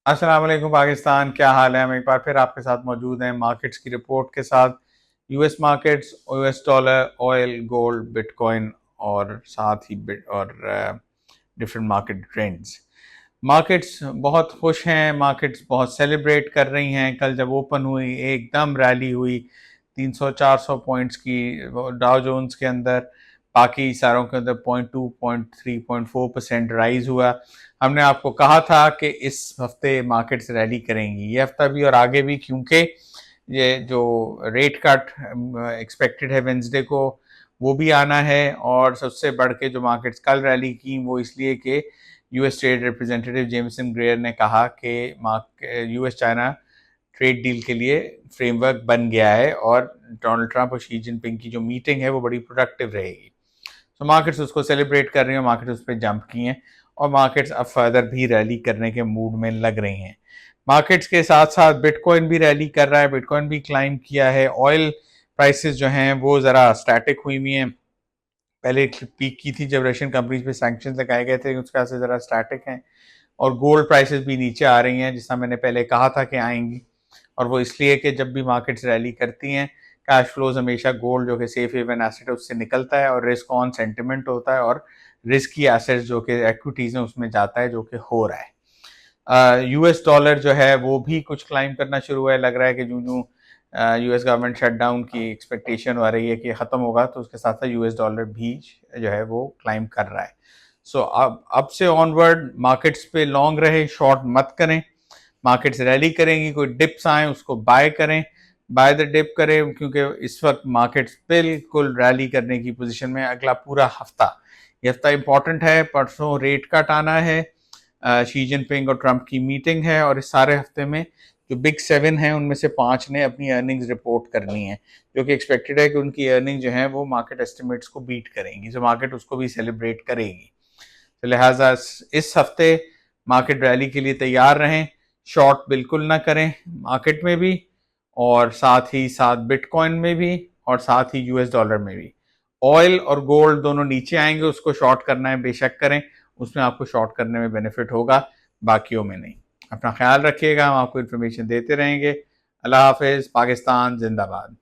अस्सलाम वालेकुम पाकिस्तान, क्या हाल है। हम एक बार फिर आपके साथ मौजूद हैं मार्केट्स की रिपोर्ट के साथ। US markets, US dollar, oil, gold, bitcoin और साथ ही डिफरेंट मार्केट ट्रेंड्स। मार्केट्स बहुत खुश हैं, मार्केट्स बहुत सेलिब्रेट कर रही हैं। कल जब ओपन हुई एकदम रैली हुई 300-400 पॉइंट्स की डाउ जोन्स के अंदर, बाकी सारों के अंदर 0.2, 0.3, 0.4% राइज हुआ। हमने आपको कहा था कि इस हफ्ते मार्केट्स रैली करेंगी, ये हफ्ता भी और आगे भी, क्योंकि ये जो रेट कट एक्सपेक्टेड है वेंसडे को, वो भी आना है। और सबसे बढ़ के जो मार्केट्स कल रैली की वो इसलिए कि US trade representative Jamieson Greer ने कहा कि यूएस चाइना ट्रेड डील के लिए फ्रेमवर्क बन गया है और डोनाल्ड ट्रंप और शी जिनपिंग की जो मीटिंग है वो बड़ी प्रोडक्टिव रहेगी। तो मार्केट्स उसको सेलिब्रेट कर रही हैं, मार्केट्स उस पर जंप की हैं और मार्केट्स अब फर्दर भी रैली करने के मूड में लग रही हैं। मार्केट्स के साथ साथ बिटकॉइन भी रैली कर रहा है, बिटकॉइन भी क्लाइम किया है। ऑयल प्राइसेस जो हैं वो ज़रा स्टैटिक हुई हुई हैं, पहले पीक की थी जब रशियन कंपनीज पे सैंक्शन लगाए गए थे, उसके से ज़रा स्टैटिक हैं। और गोल्ड प्राइसेस भी नीचे आ रही हैं, जिसका मैंने पहले कहा था कि आएंगी। और वो इसलिए कि जब भी मार्केट्स रैली करती हैं, कैश फ्लोज हमेशा गोल्ड जो कि सेफ हेवन एसेट है उससे निकलता है और रिस्क ऑन सेंटिमेंट होता है और रिस्क की एसेट्स जो कि एक्विटीज़ हैं उसमें जाता है, जो कि हो रहा है। यूएस डॉलर जो है वो भी कुछ क्लाइम करना शुरू हुआ है। लग रहा है कि जो यूएस गवर्नमेंट शटडाउन की एक्सपेक्टेशन हो रही है कि ख़त्म होगा, तो उसके साथ साथ यूएस डॉलर भी जो है वो क्लाइम कर रहा है। सो अब से ऑनवर्ड मार्केट्स पे लॉन्ग रहे, शॉर्ट मत करें। मार्केट्स रैली करेंगी, कोई डिप्स आए उसको बाय करें, बाय द डिप करें, क्योंकि इस वक्त मार्केट्स बिल्कुल रैली करने की पोजीशन में। अगला पूरा हफ्ता, ये हफ्ता इंपॉर्टेंट है। परसों रेट कट आना है, शी जिनपिंग और ट्रंप की मीटिंग है, और इस सारे हफ्ते में जो बिग 7 हैं उनमें से 5 ने अपनी अर्निंग्स रिपोर्ट करनी है, जो कि एक्सपेक्टेड है कि उनकी अर्निंग जो है वो मार्केट एस्टिमेट्स को बीट करेंगी, तो मार्केट उसको भी सेलिब्रेट करेगी। तो लिहाजा इस हफ्ते मार्केट रैली के लिए तैयार रहें, शॉर्ट बिल्कुल ना करें मार्केट में भी, और साथ ही साथ बिटकॉइन में भी, और साथ ही यूएस डॉलर में भी। ऑयल और गोल्ड दोनों नीचे आएंगे, उसको शॉर्ट करना है बेशक करें, उसमें आपको शॉर्ट करने में बेनिफिट होगा, बाकियों में नहीं। अपना ख्याल रखिएगा, हम आपको इन्फॉर्मेशन देते रहेंगे। अल्लाह हाफिज़, पाकिस्तान जिंदाबाद।